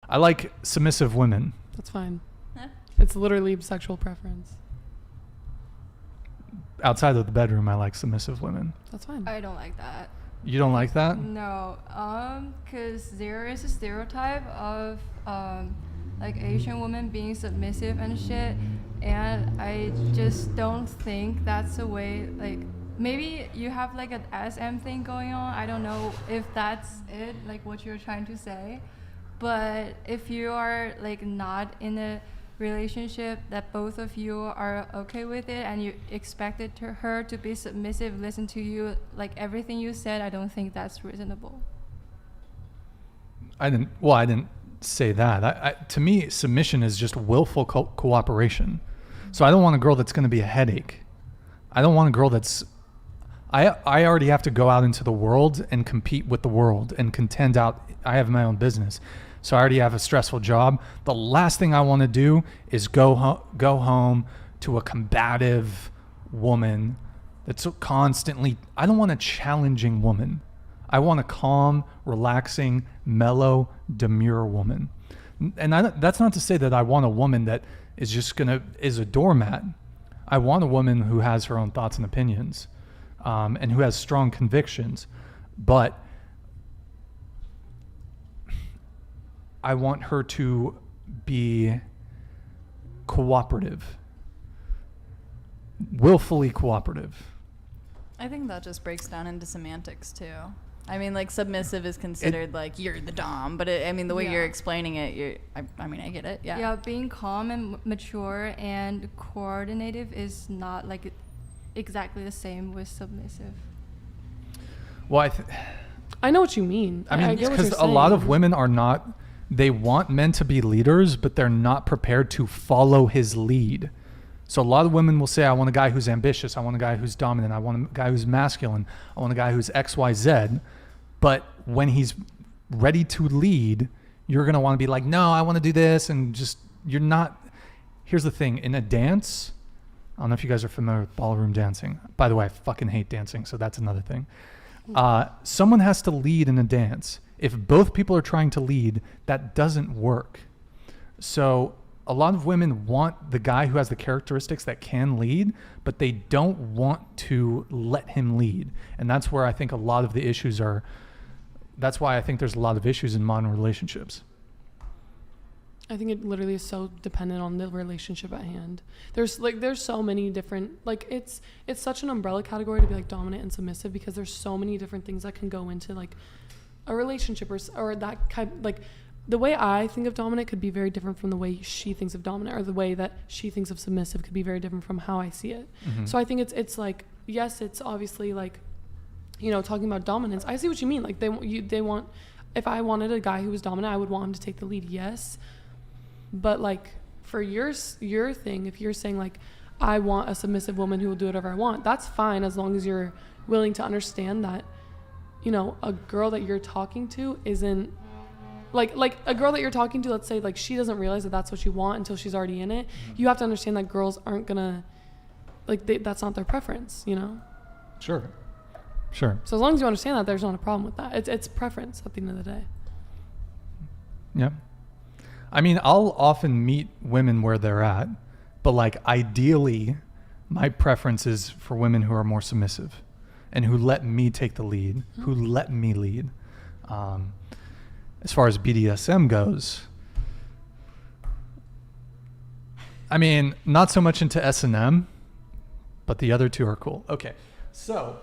I like submissive women. That's fine. It's literally sexual preference. Outside of the bedroom, I like submissive women. That's fine. I don't like that. You don't like that? No, because there is a stereotype of like Asian women being submissive and shit, and I just don't think that's the way. Like, maybe you have like an SM thing going on. I don't know if that's it, like what you're trying to say, but if you are like not in a relationship that both of you are okay with it and you expected her to be submissive, listen to you, like everything you said, I don't think that's reasonable. I didn't say that. To me, submission is just willful cooperation. So I don't want a girl that's going to be a headache. I don't want a girl that's... I already have to go out into the world and compete with the world and contend out. I have my own business. So I already have a stressful job. The last thing I want to do is go home to a combative woman that's constantly... I don't want a challenging woman. I want a calm, relaxing, mellow, demure woman. And that's not to say that I want a woman that is just is a doormat. I want a woman who has her own thoughts and opinions, and who has strong convictions. But I want her to be cooperative, willfully cooperative. I think that just breaks down into semantics too. I mean, like, submissive is considered like you're the dom, but the way you're explaining it, I get it. Yeah. Yeah, being calm and mature and coordinative is not like exactly the same with submissive. Well, I know what you mean. I mean, get what because you're a saying. lot of women are not. They want men to be leaders, but they're not prepared to follow his lead. So a lot of women will say, I want a guy who's ambitious. I want a guy who's dominant. I want a guy who's masculine. I want a guy who's X, Y, Z. But when he's ready to lead, you're going to want to be like, no, I want to do this. And just, you're not. Here's the thing. In a dance, I don't know if you guys are familiar with ballroom dancing. By the way, I fucking hate dancing. So that's another thing. Someone has to lead in a dance. If both people are trying to lead, that doesn't work. So a lot of women want the guy who has the characteristics that can lead, but they don't want to let him lead. And that's where I think a lot of the issues are. That's why I think there's a lot of issues in modern relationships. I think it literally is so dependent on the relationship at hand. There's so many different, like, it's such an umbrella category to be like dominant and submissive, because there's so many different things that can go into like a relationship or that kind. Like, the way I think of dominant could be very different from the way she thinks of dominant, or the way that she thinks of submissive could be very different from how I see it. Mm-hmm. So I think it's like, yes, it's obviously like, talking about dominance. I see what you mean. Like, they want, if I wanted a guy who was dominant, I would want him to take the lead. Yes. But like, for your thing, if you're saying like, I want a submissive woman who will do whatever I want, that's fine, as long as you're willing to understand that, a girl that you're talking to isn't like a girl that you're talking to, let's say, like, she doesn't realize that that's what you want until she's already in it. Mm-hmm. You have to understand that girls aren't gonna, like, that's not their preference, Sure. So as long as you understand that, there's not a problem with that. It's preference at the end of the day. Yeah. I mean, I'll often meet women where they're at, but like, ideally, my preference is for women who are more submissive and who let me take the lead, mm-hmm. who let me lead. As far as BDSM goes, I mean, not so much into S&M, but the other two are cool. Okay, so